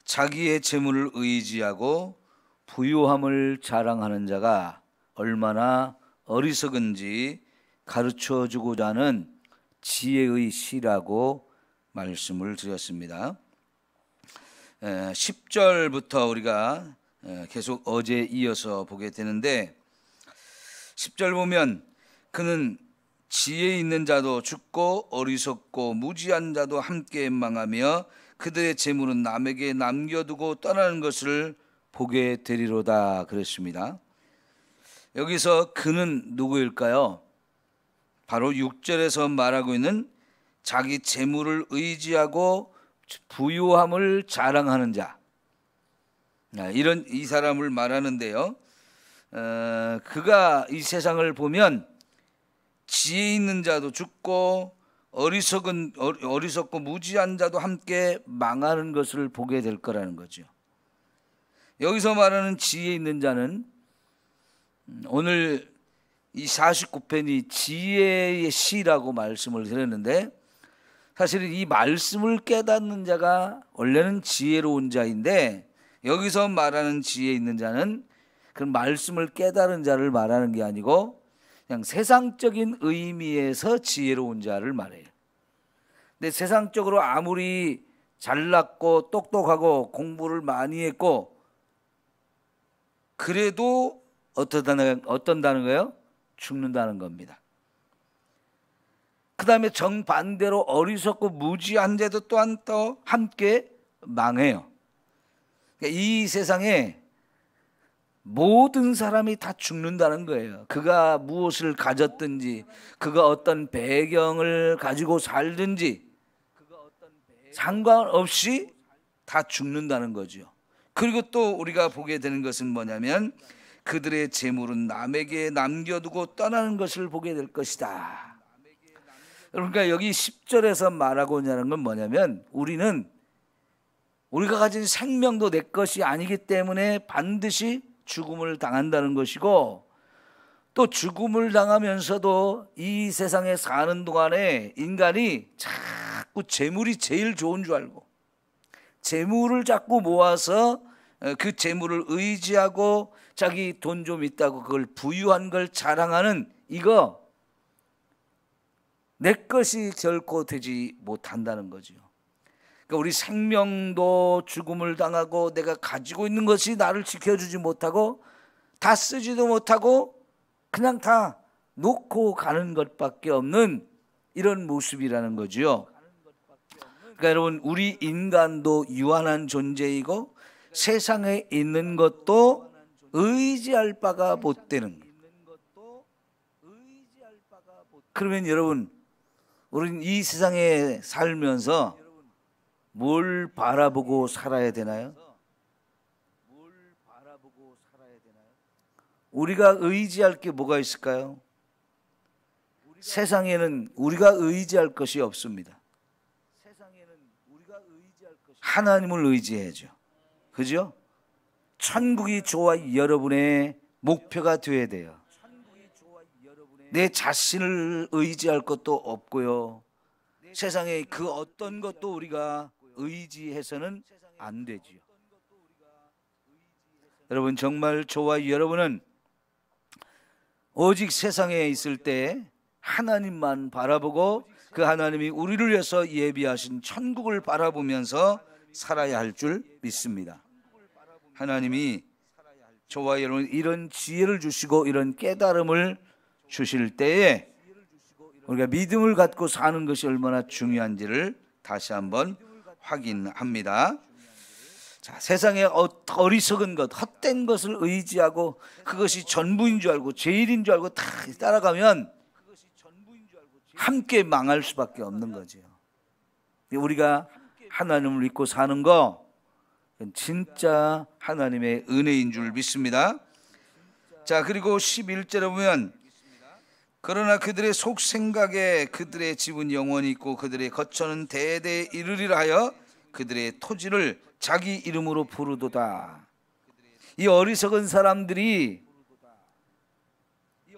자기의 재물을 의지하고 부유함을 자랑하는 자가 얼마나 어리석은지 가르쳐주고자 하는 지혜의 시라고 말씀을 드렸습니다. 10절부터 우리가 계속 어제 이어서 보게 되는데, 10절 보면 그는 지혜 있는 자도 죽고 어리석고 무지한 자도 함께 망하며 그들의 재물은 남에게 남겨두고 떠나는 것을 보게 되리로다 그랬습니다. 여기서 그는 누구일까요? 바로 6절에서 말하고 있는 자기 재물을 의지하고 부유함을 자랑하는 자, 이런 이 사람을 말하는데요. 그가 이 세상을 보면 지혜 있는 자도 죽고 어리석고 무지한 자도 함께 망하는 것을 보게 될 거라는 거죠. 여기서 말하는 지혜 있는 자는 오늘 이 49편이 지혜의 시라고 말씀을 드렸는데, 사실은 이 말씀을 깨닫는 자가 원래는 지혜로운 자인데, 여기서 말하는 지혜 있는 자는 그 말씀을 깨달은 자를 말하는 게 아니고 그냥 세상적인 의미에서 지혜로운 자를 말해요. 근데 세상적으로 아무리 잘났고 똑똑하고 공부를 많이 했고 그래도 어떤다는 거예요? 죽는다는 겁니다. 그 다음에 정반대로 어리석고 무지한 자도 또한 또 함께 망해요. 그러니까 이 세상에 모든 사람이 다 죽는다는 거예요. 그가 무엇을 가졌든지, 그가 어떤 배경을 가지고 살든지 상관없이 다 죽는다는 거죠. 그리고 또 우리가 보게 되는 것은 뭐냐면 그들의 재물은 남에게 남겨두고 떠나는 것을 보게 될 것이다. 그러니까 여기 10절에서 말하고 있는 건 뭐냐면 우리가 가진 생명도 내 것이 아니기 때문에 반드시 죽음을 당한다는 것이고, 또 죽음을 당하면서도 이 세상에 사는 동안에 인간이 자꾸 재물이 제일 좋은 줄 알고 재물을 자꾸 모아서 그 재물을 의지하고 자기 돈 좀 있다고 그걸 부유한 걸 자랑하는, 이거 내 것이 결코 되지 못한다는 거죠. 그러니까 우리 생명도 죽음을 당하고 내가 가지고 있는 것이 나를 지켜주지 못하고 다 쓰지도 못하고 그냥 다 놓고 가는 것밖에 없는 이런 모습이라는 거죠. 그러니까 여러분, 우리 인간도 유한한 존재이고 세상에 있는 것도 의지할 바가 못 되는 거예요. 그러면 여러분, 우리는 이 세상에 살면서 뭘 바라보고 살아야 되나요? 우리가 의지할 게 뭐가 있을까요? 세상에는 우리가 의지할 것이 없습니다. 하나님을 의지해야죠. 그죠? 천국이 저와 여러분의 목표가 되어야 돼요. 내 자신을 의지할 것도 없고요. 세상에 그 어떤 것도 우리가 의지해서는 안 되지요. 여러분, 정말 저와 여러분은 오직 세상에 있을 때 하나님만 바라보고 그 하나님이 우리를 위해서 예비하신 천국을 바라보면서 살아야 할 줄 믿습니다. 하나님이 저와 여러분 이런 지혜를 주시고 이런 깨달음을 주실 때에 우리가 믿음을 갖고 사는 것이 얼마나 중요한지를 다시 한번 확인합니다. 자, 세상에 어리석은 것, 헛된 것을 의지하고 그것이 전부인 줄 알고 제일인 줄 알고 다 따라가면 함께 망할 수밖에 없는 거죠. 우리가 하나님을 믿고 사는 거 진짜 하나님의 은혜인 줄 믿습니다. 자, 그리고 11절에 보면 그러나 그들의 속생각에 그들의 집은 영원히 있고 그들의 거처는 대대에 이르리라 하여 그들의 토지를 자기 이름으로 부르도다. 이 어리석은 사람들이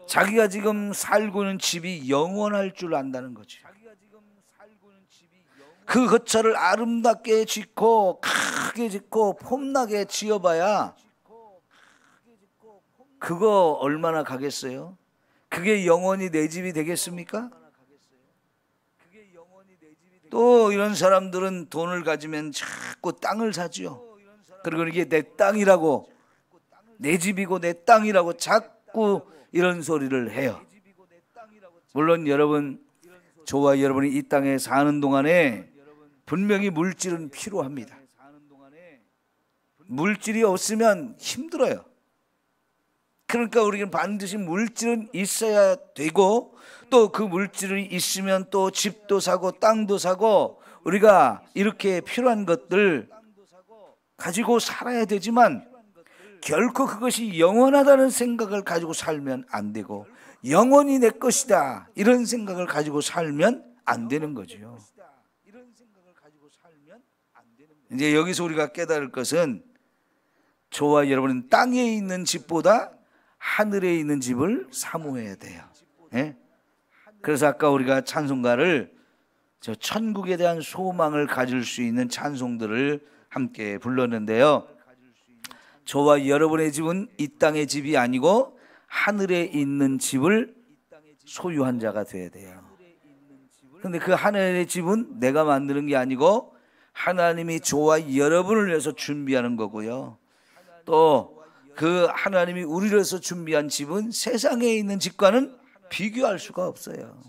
자기가 지금 살고 있는 집이 영원할 줄 안다는 거죠. 그 거처를 아름답게 짓고 크게 짓고 폼나게 지어봐야 그거 얼마나 가겠어요? 그게 영원히 내 집이 되겠습니까? 또 이런 사람들은 돈을 가지면 자꾸 땅을 사지요. 그리고 이게 내 땅이라고, 내 집이고 내 땅이라고 자꾸 이런 소리를 해요. 물론 여러분, 저와 여러분이 이 땅에 사는 동안에 분명히 물질은 필요합니다. 물질이 없으면 힘들어요. 그러니까 우리는 반드시 물질은 있어야 되고, 또 그 물질이 있으면 또 집도 사고 땅도 사고 우리가 이렇게 필요한 것들 가지고 살아야 되지만, 결코 그것이 영원하다는 생각을 가지고 살면 안 되고, 영원히 내 것이다 이런 생각을 가지고 살면 안 되는 거죠. 이제 여기서 우리가 깨달을 것은, 저와 여러분은 땅에 있는 집보다 하늘에 있는 집을 사모해야 돼요. 예? 그래서 아까 우리가 찬송가를, 저 천국에 대한 소망을 가질 수 있는 찬송들을 함께 불렀는데요. 저와 여러분의 집은 이 땅의 집이 아니고 하늘에 있는 집을 소유한 자가 되어야 돼요. 그런데 그 하늘의 집은 내가 만드는 게 아니고 하나님이 저와 여러분을 위해서 준비하는 거고요. 또 그 하나님이 우리를 위해서 준비한 집은 세상에 있는 집과는 비교할 수가 없어요.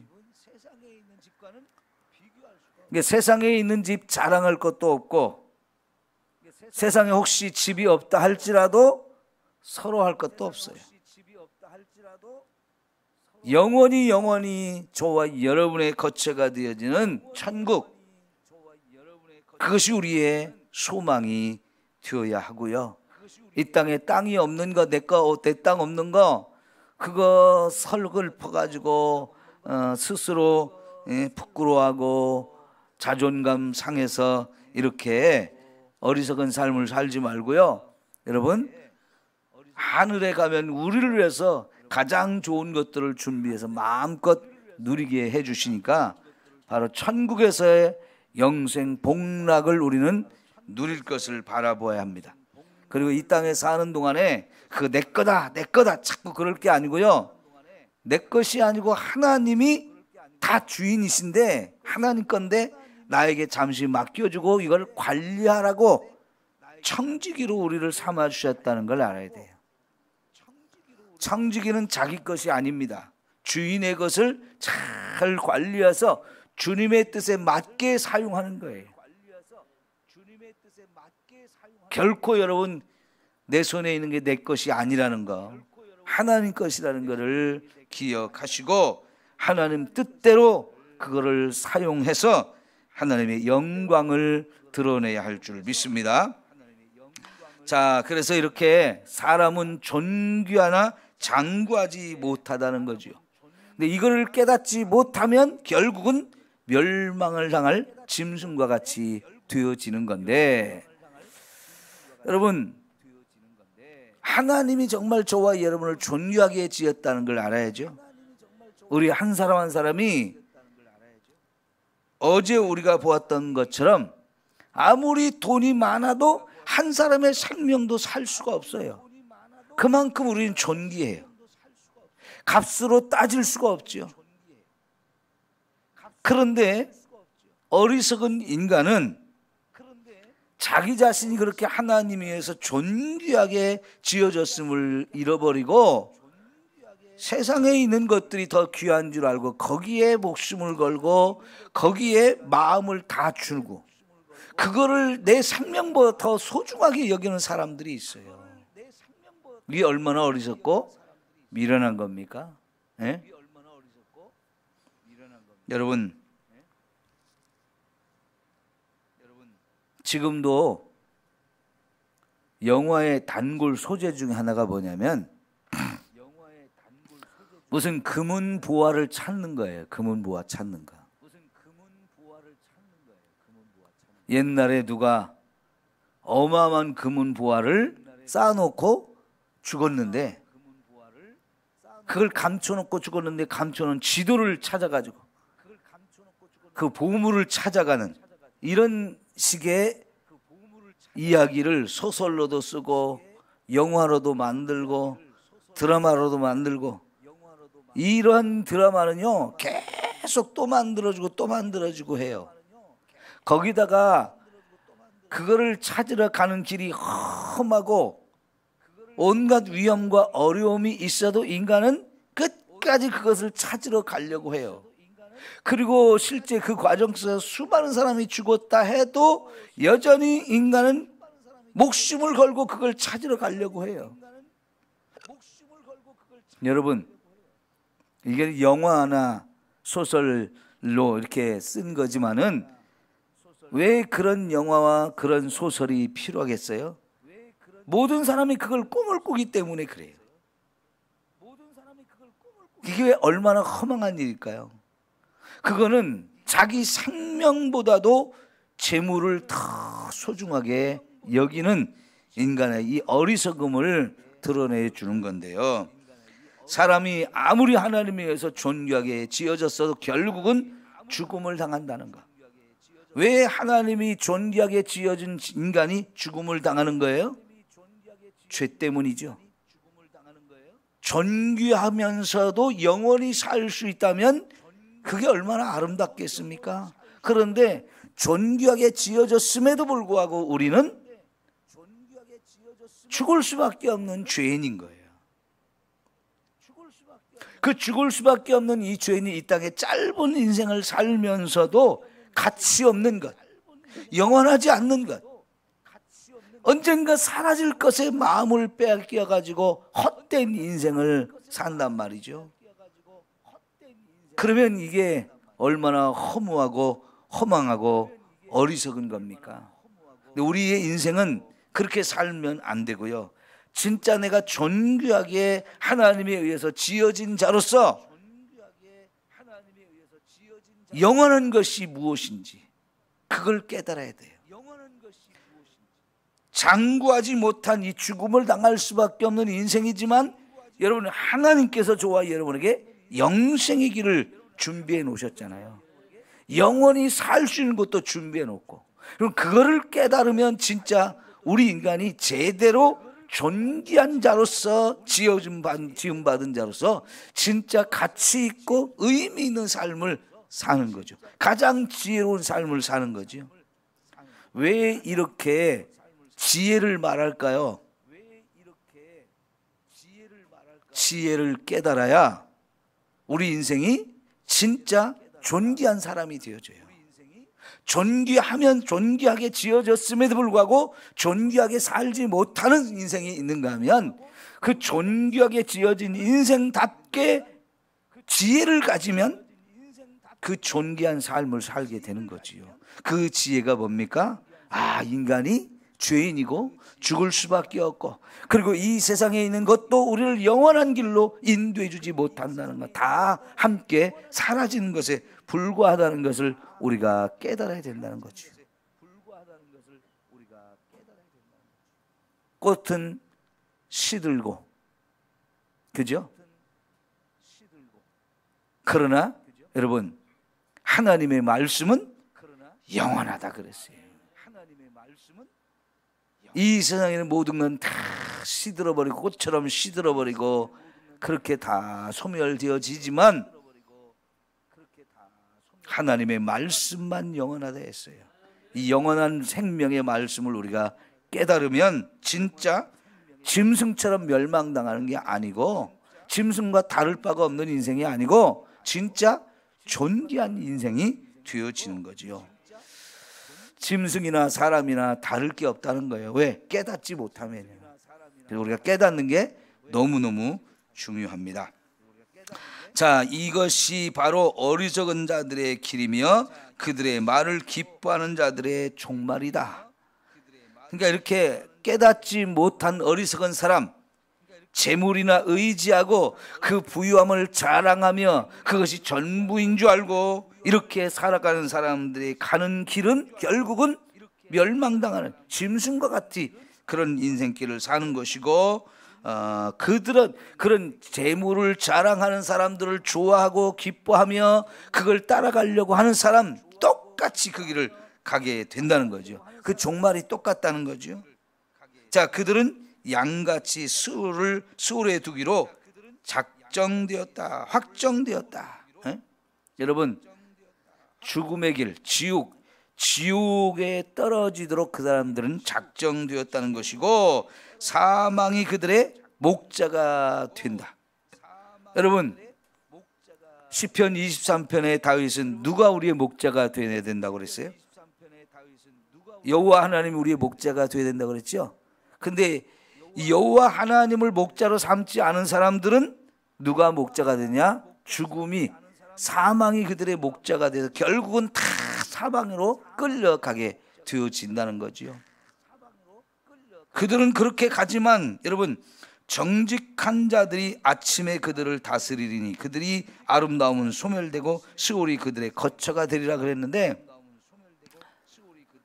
그러니까 세상에 있는 집 자랑할 것도 없고, 세상에 혹시 집이 없다 할지라도 서로 할 것도 없어요. 영원히 저와 여러분의 거처가 되어지는 천국, 그것이 우리의 소망이 되어야 하고요. 이 땅에 땅이 없는 거, 내 땅 없는 거, 그거 설글퍼가지고 스스로 부끄러워하고 자존감 상해서 이렇게 어리석은 삶을 살지 말고요. 여러분, 하늘에 가면 우리를 위해서 가장 좋은 것들을 준비해서 마음껏 누리게 해주시니까 바로 천국에서의 영생 복락을 우리는 누릴 것을 바라보아야 합니다. 그리고 이 땅에 사는 동안에 그 내 거다 자꾸 그럴 게 아니고요. 내 것이 아니고 하나님이 다 주인이신데, 하나님 건데 나에게 잠시 맡겨주고 이걸 관리하라고 청지기로 우리를 삼아주셨다는 걸 알아야 돼요. 청지기는 자기 것이 아닙니다. 주인의 것을 잘 관리해서 주님의 뜻에 맞게 사용하는 거예요. 결코 여러분, 내 손에 있는 게 내 것이 아니라는 거, 하나님 것이라는 것을 기억하시고 하나님 뜻대로 그거를 사용해서 하나님의 영광을 드러내야 할 줄 믿습니다. 자, 그래서 이렇게 사람은 존귀하나 장구하지 못하다는 거죠. 근데 이거를 깨닫지 못하면 결국은 멸망을 당할 짐승과 같이 되어지는 건데, 여러분, 하나님이 정말 저와 여러분을 존귀하게 지었다는 걸 알아야죠. 우리 한 사람 한 사람이 어제 우리가 보았던 것처럼 아무리 돈이 많아도 한 사람의 생명도 살 수가 없어요. 그만큼 우리는 존귀해요. 값으로 따질 수가 없죠. 그런데 어리석은 인간은 자기 자신이 그렇게 하나님에 의해서 존귀하게 지어졌음을 잃어버리고 세상에 있는 것들이 더 귀한 줄 알고 거기에 목숨을 걸고 거기에 마음을 다 주고 그거를 내 생명보다 더 소중하게 여기는 사람들이 있어요. 이게 얼마나 어리석고 미련한 겁니까? 예? 여러분, 지금도 영화의 단골 소재 중에 하나가 뭐냐면 무슨 금은 보화를 찾는 거예요. 금은 보화 찾는 거. 옛날에 누가 어마어마한 금은 보화를 쌓아놓고 죽었는데, 그걸 감춰놓고 죽었는데 감춰놓은 지도를 찾아가지고 그 보물을 찾아가는 이런 식의 이야기를 소설로도 쓰고 영화로도 만들고 드라마로도 만들고, 이러한 드라마는요 계속 또 만들어지고 또 만들어지고 해요. 거기다가 그거를 찾으러 가는 길이 험하고 온갖 위험과 어려움이 있어도 인간은 끝까지 그것을 찾으러 가려고 해요. 그리고 실제 그 과정 속에서 수많은 사람이 죽었다 해도 여전히 인간은 목숨을 걸고 그걸 찾으러 가려고 해요. 여러분, 이게 영화나 소설로 이렇게 쓴 거지만은 왜 그런 영화와 그런 소설이 필요하겠어요? 모든 사람이 그걸 꿈을 꾸기 때문에 그래요. 이게 얼마나 허망한 일일까요? 그거는 자기 생명보다도 재물을 더 소중하게 여기는 인간의 이 어리석음을 드러내 주는 건데요. 사람이 아무리 하나님에 의해서 존귀하게 지어졌어도 결국은 죽음을 당한다는 것. 왜 하나님이 존귀하게 지어진 인간이 죽음을 당하는 거예요? 죄 때문이죠. 존귀하면서도 영원히 살 수 있다면 그게 얼마나 아름답겠습니까? 그런데 존귀하게 지어졌음에도 불구하고 우리는 죽을 수밖에 없는 죄인인 거예요. 그 죽을 수밖에 없는 이 죄인이 이 땅에 짧은 인생을 살면서도 가치 없는 것, 영원하지 않는 것, 언젠가 사라질 것에 마음을 빼앗겨가지고 헛된 인생을 산단 말이죠. 그러면 이게 얼마나 허무하고 허망하고 어리석은 겁니까? 근데 우리의 인생은 그렇게 살면 안 되고요. 진짜 내가 존귀하게 하나님에 의해서 지어진 자로서 영원한 것이 무엇인지 그걸 깨달아야 돼요. 장구하지 못한 이 죽음을 당할 수밖에 없는 인생이지만 여러분, 하나님께서 저와 여러분에게 영생의 길을 준비해 놓으셨잖아요. 영원히 살 수 있는 것도 준비해 놓고, 그럼 그거를 깨달으면 진짜 우리 인간이 제대로 존귀한 자로서 지음받은 자로서 진짜 가치 있고 의미 있는 삶을 사는 거죠. 가장 지혜로운 삶을 사는 거죠. 왜 이렇게 지혜를 말할까요? 지혜를 깨달아야 우리 인생이 진짜 존귀한 사람이 되어져요. 존귀하면 존귀하게 지어졌음에도 불구하고 존귀하게 살지 못하는 인생이 있는가 하면 그 존귀하게 지어진 인생답게 지혜를 가지면 그 존귀한 삶을 살게 되는 거지요. 그 지혜가 뭡니까? 인간이 죄인이고 죽을 수밖에 없고, 그리고 이 세상에 있는 것도 우리를 영원한 길로 인도해 주지 못한다는 것, 다 함께 사라지는 것에 불과하다는 것을 우리가 깨달아야 된다는 거죠. 꽃은 시들고, 그죠? 그러나 여러분, 하나님의 말씀은 영원하다 그랬어요. 이 세상에는 모든 건 다 시들어버리고 꽃처럼 시들어버리고 그렇게 다 소멸되어지지만 하나님의 말씀만 영원하다 했어요. 이 영원한 생명의 말씀을 우리가 깨달으면 진짜 짐승처럼 멸망당하는 게 아니고, 짐승과 다를 바가 없는 인생이 아니고 진짜 존귀한 인생이 되어지는 거지요. 짐승이나 사람이나 다를 게 없다는 거예요. 왜? 깨닫지 못하면요. 그래서 우리가 깨닫는 게 너무너무 중요합니다. 자, 이것이 바로 어리석은 자들의 길이며 그들의 말을 기뻐하는 자들의 종말이다. 그러니까 이렇게 깨닫지 못한 어리석은 사람, 재물이나 의지하고 그 부유함을 자랑하며 그것이 전부인 줄 알고 이렇게 살아가는 사람들이 가는 길은 결국은 멸망당하는 짐승과 같이 그런 인생길을 사는 것이고, 그들은 그런 재물을 자랑하는 사람들을 좋아하고 기뻐하며 그걸 따라가려고 하는 사람, 똑같이 그 길을 가게 된다는 거죠. 그 종말이 똑같다는 거죠. 자, 그들은 양같이 수월에 두기로 작정되었다, 확정되었다. 여러분, 죽음의 길, 지옥에 떨어지도록 그 사람들은 작정되었다는 것이고, 사망이 그들의 목자가 된다. 여러분, 시편 23편의 다윗은 누가 우리의 목자가 되어야 된다고 그랬어요? 여호와 하나님이 우리의 목자가 되어야 된다고 그랬죠? 근데 여호와 하나님을 목자로 삼지 않은 사람들은 누가 목자가 되냐? 죽음이, 사망이 그들의 목자가 돼서 결국은 다 사망으로 끌려가게 되어진다는 거지요. 그들은 그렇게 가지만 여러분, 정직한 자들이 아침에 그들을 다스리리니 그들이 아름다움은 소멸되고 시올이 그들의 거처가 되리라 그랬는데,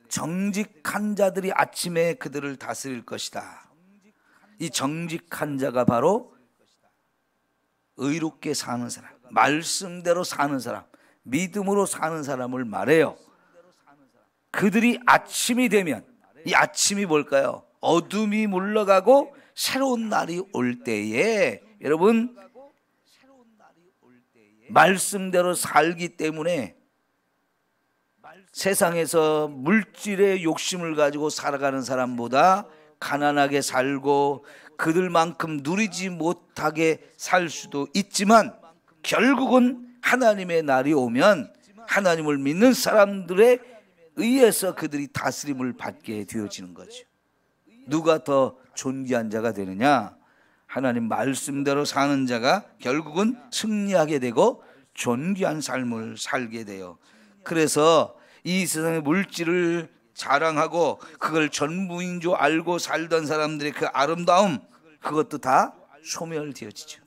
정직한 자들이 아침에 그들을 다스릴 것이다. 이 정직한 자가 바로 의롭게 사는 사람, 말씀대로 사는 사람, 믿음으로 사는 사람을 말해요. 그들이 아침이 되면, 이 아침이 뭘까요? 어둠이 물러가고 새로운 날이 올 때에, 여러분, 말씀대로 살기 때문에 세상에서 물질의 욕심을 가지고 살아가는 사람보다 가난하게 살고 그들만큼 누리지 못하게 살 수도 있지만, 결국은 하나님의 날이 오면 하나님을 믿는 사람들에 의해서 그들이 다스림을 받게 되어지는 거죠. 누가 더 존귀한 자가 되느냐? 하나님 말씀대로 사는 자가 결국은 승리하게 되고 존귀한 삶을 살게 돼요. 그래서 이 세상의 물질을 자랑하고 그걸 전부인 줄 알고 살던 사람들의 그 아름다움, 그것도 다 소멸되어지죠.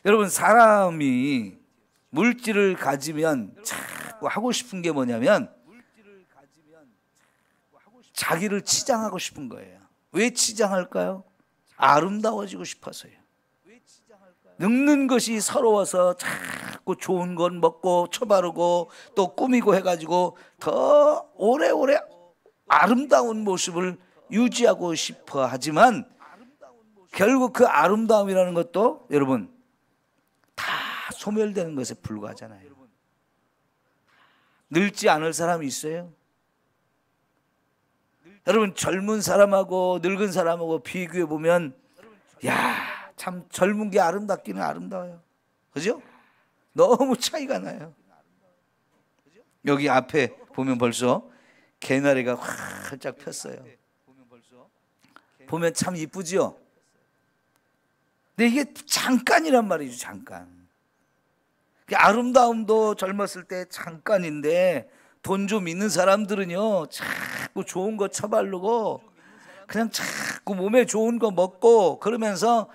여러분, 사람이 물질을 가지면 자꾸 하고 싶은 게 뭐냐면 자기를 치장하고 싶은 거예요. 왜 치장할까요? 아름다워지고 싶어서요. 늙는 것이 서러워서 자꾸 좋은 건 먹고 처바르고 또 꾸미고 해가지고 더 오래오래 아름다운 모습을 유지하고 싶어 하지만, 결국 그 아름다움이라는 것도 여러분 다 소멸되는 것에 불과하잖아요. 늙지 않을 사람이 있어요? 여러분, 젊은 사람하고 늙은 사람하고 비교해 보면, 야, 참 젊은 게 아름답기는 아름다워요. 그죠? 너무 차이가 나요. 여기 앞에 보면 벌써 개나리가 활짝 폈어요. 보면 참 이쁘죠? 근데 이게 잠깐이란 말이죠. 잠깐. 아름다움도 젊었을 때 잠깐인데, 돈 좀 있는 사람들은요 자꾸 좋은 거 처바르고 그냥 자꾸 몸에 좋은 거 먹고 그러면서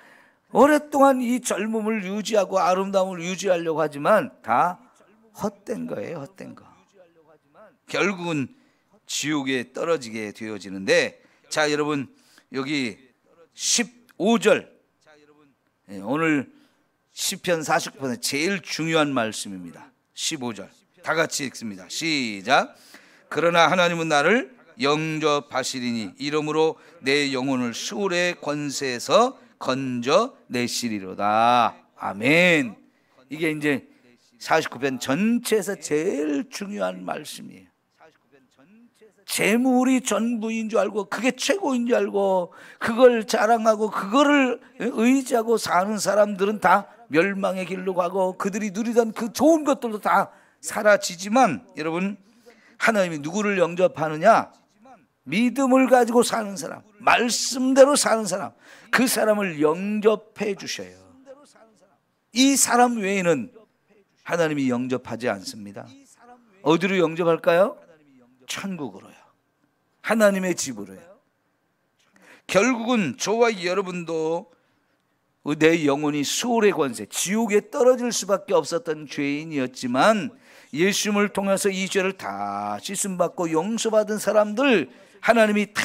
오랫동안 이 젊음을 유지하고 아름다움을 유지하려고 하지만 다 헛된 거예요. 헛된 거. 결국은 지옥에 떨어지게 되어지는데, 자, 여러분, 여기 15절, 오늘 시편 49편의 제일 중요한 말씀입니다. 15절 다 같이 읽습니다. 시작. 그러나 하나님은 나를 영접하시리니 이러므로 내 영혼을 수월의 권세에서 건져내시리로다. 아멘. 이게 이제 49편 전체에서 제일 중요한 말씀이에요. 재물이 전부인 줄 알고 그게 최고인 줄 알고 그걸 자랑하고 그거를 의지하고 사는 사람들은 다 멸망의 길로 가고 그들이 누리던 그 좋은 것들도 다 사라지지만, 여러분, 하나님이 누구를 영접하느냐? 믿음을 가지고 사는 사람, 말씀대로 사는 사람, 그 사람을 영접해 주셔요. 이 사람 외에는 하나님이 영접하지 않습니다. 어디로 영접할까요? 천국으로요. 하나님의 집으로요. 결국은 저와 여러분도 내 영혼이 수월의 권세, 지옥에 떨어질 수밖에 없었던 죄인이었지만 예수님을 통해서 이 죄를 다 씻음받고 용서받은 사람들, 하나님이 다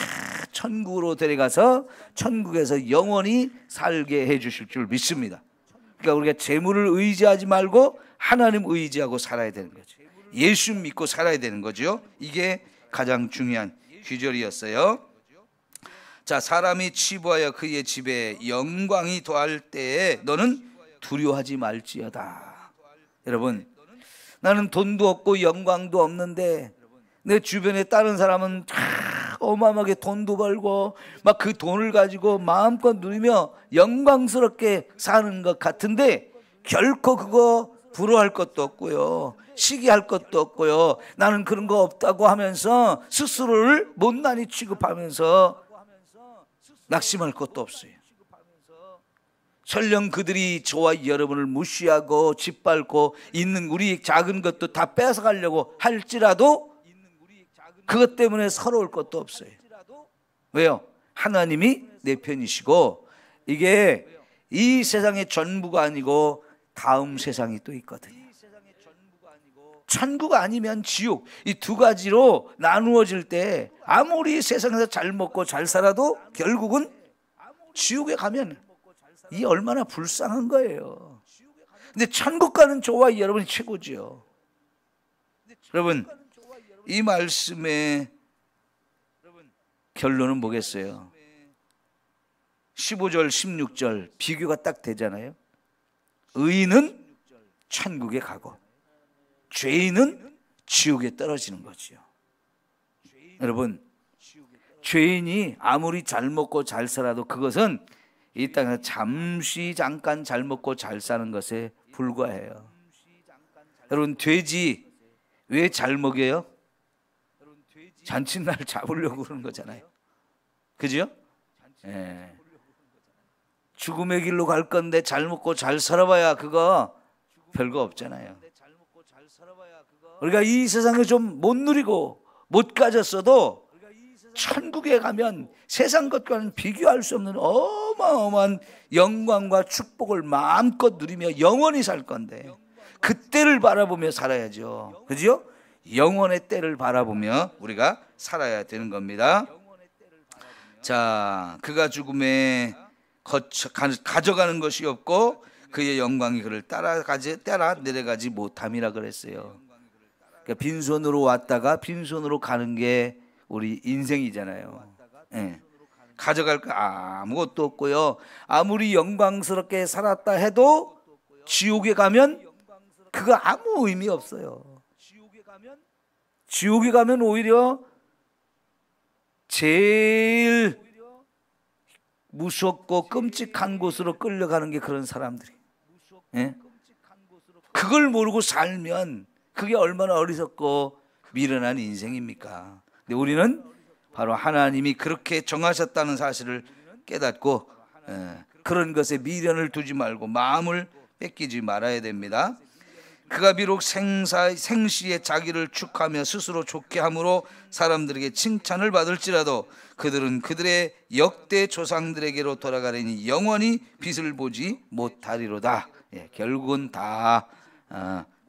천국으로 데려가서 천국에서 영원히 살게 해주실 줄 믿습니다. 그러니까 우리가 재물을 의지하지 말고 하나님 의지하고 살아야 되는 거죠. 예수 믿고 살아야 되는 거죠. 이게 가장 중요한 귀절이었어요. 자, 사람이 치부하여 그의 집에 영광이 더할 때에 너는 두려워하지 말지어다. 여러분, 나는 돈도 없고 영광도 없는데 내 주변에 다른 사람은 어마어마하게 돈도 벌고 막 그 돈을 가지고 마음껏 누리며 영광스럽게 사는 것 같은데 결코 그거 부러워할 것도 없고요, 시기할 것도 없고요, 나는 그런 거 없다고 하면서 스스로를 못난이 취급하면서 낙심할 것도 없어요. 설령 그들이 저와 여러분을 무시하고 짓밟고 있는 우리 작은 것도 다 뺏어가려고 할지라도 그것 때문에 서러울 것도 없어요. 왜요? 하나님이 내 편이시고 이게 이 세상의 전부가 아니고 다음 세상이 또 있거든요. 천국 아니면 지옥, 이 두 가지로 나누어질 때 아무리 세상에서 잘 먹고 잘 살아도 결국은 지옥에 가면 이 얼마나 불쌍한 거예요. 근데 천국 가는 저와 여러분이 최고지요. 여러분, 이 말씀의 결론은 뭐겠어요? 15절 16절 비교가 딱 되잖아요. 의인은 천국에 가고 죄인은 지옥에 떨어지는 거죠. 여러분, 죄인이 아무리 잘 먹고 잘 살아도 그것은 이 땅에서 잠깐 잘 먹고 잘 사는 것에 불과해요. 여러분, 돼지 왜 잘 먹여요? 잔칫날 잡으려고 그러는 거잖아요. 그죠? 예. 죽음의 길로 갈 건데 잘 먹고 잘 살아봐야 그거 별거 없잖아요. 우리가 이 세상에 좀 못 누리고 못 가졌어도 천국에 가면 세상 것과는 비교할 수 없는 어마어마한 영광과 축복을 마음껏 누리며 영원히 살 건데 그때를 바라보며 살아야죠. 그죠? 영원의 때를 바라보며 우리가 살아야 되는 겁니다. 자, 그가 죽음에 가져가는 것이 없고 그의 영광이 그를 따라 내려가지 못함이라 그랬어요. 그러니까 빈손으로 왔다가 빈손으로 가는 게 우리 인생이잖아요. 예. 가져갈 거 아무것도 없고요. 아무리 영광스럽게 살았다 해도 지옥에 가면 그거 아무 의미 없어요. 지옥에 가면 오히려 제일 무섭고 끔찍한 곳으로 끌려가는 게 그런 사람들이. 예? 그걸 모르고 살면 그게 얼마나 어리석고 미련한 인생입니까? 근데 우리는 바로 하나님이 그렇게 정하셨다는 사실을 깨닫고 그런 것에 미련을 두지 말고 마음을 뺏기지 말아야 됩니다. 그가 비록 생시에 자기를 축하며 스스로 좋게 함으로 사람들에게 칭찬을 받을지라도 그들은 그들의 역대 조상들에게로 돌아가려니 영원히 빛을 보지 못하리로다. 예, 결국은 다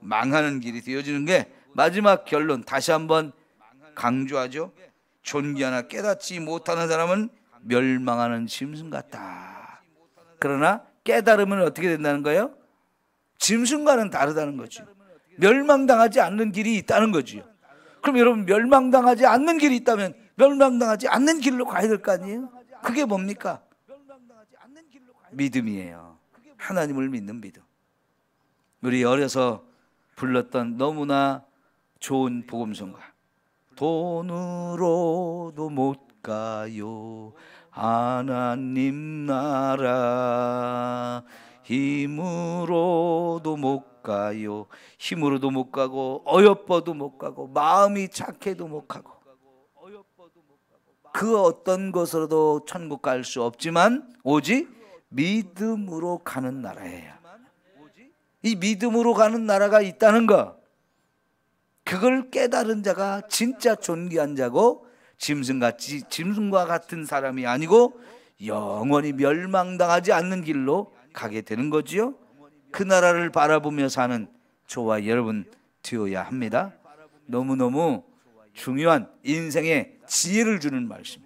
망하는 길이 되어지는 게 마지막 결론. 다시 한번 강조하죠. 존귀하나 깨닫지 못하는 사람은 멸망하는 짐승 같다. 그러나 깨달으면 어떻게 된다는 거예요? 짐승과는 다르다는 거죠. 멸망당하지 않는 길이 있다는 거죠. 그럼 여러분, 멸망당하지 않는 길이 있다면 멸망당하지 않는 길로 가야 될 거 아니에요? 그게 뭡니까? 믿음이에요. 하나님을 믿는 믿음. 우리 어려서 불렀던 너무나 좋은 복음성가. 돈으로도 못 가요 하나님 나라, 힘으로도 못 가요. 힘으로도 못 가고 어여뻐도 못 가고 마음이 착해도 못 가고 그 어떤 것으로도 천국 갈 수 없지만 오직 믿음으로 가는 나라예요. 이 믿음으로 가는 나라가 있다는 것, 그걸 깨달은 자가 진짜 존귀한 자고 짐승과 같은 사람이 아니고 영원히 멸망당하지 않는 길로 가게 되는 거지요. 그 나라를 바라보며 사는 저와 여러분 되어야 합니다. 너무너무 중요한 인생의 지혜를 주는 말씀.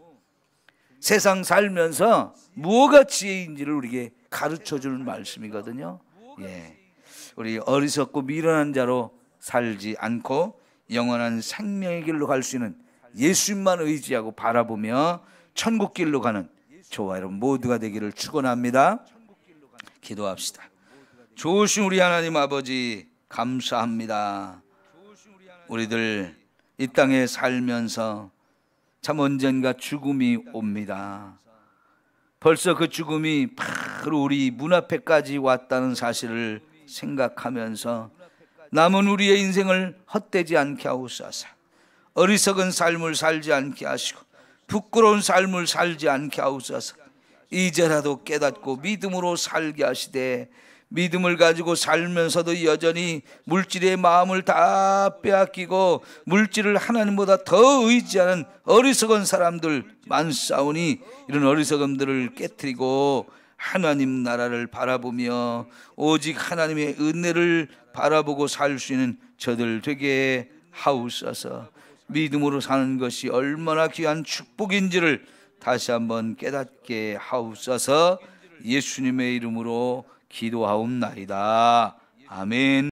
세상 살면서 무엇가 지혜인지를 우리에게 가르쳐주는 말씀이거든요. 예. 우리 어리석고 미련한 자로 살지 않고 영원한 생명의 길로 갈 수 있는 예수님만 의지하고 바라보며 천국 길로 가는 저와 여러분 모두가 되기를 축원합니다. 기도합시다. 좋으신 우리 하나님 아버지, 감사합니다. 우리들 이 땅에 살면서 참 언젠가 죽음이 옵니다. 벌써 그 죽음이 바로 우리 문 앞에까지 왔다는 사실을 생각하면서 남은 우리의 인생을 헛되지 않게 하옵소서. 어리석은 삶을 살지 않게 하시고 부끄러운 삶을 살지 않게 하옵소서. 이제라도 깨닫고 믿음으로 살게 하시되, 믿음을 가지고 살면서도 여전히 물질의 마음을 다 빼앗기고 물질을 하나님보다 더 의지하는 어리석은 사람들 많사오니, 이런 어리석음들을 깨트리고 하나님 나라를 바라보며 오직 하나님의 은혜를 바라보고 살 수 있는 저들 되게 하옵소서. 믿음으로 사는 것이 얼마나 귀한 축복인지를 다시 한번 깨닫게 하옵소서. 예수님의 이름으로 기도하옵나이다. 아멘.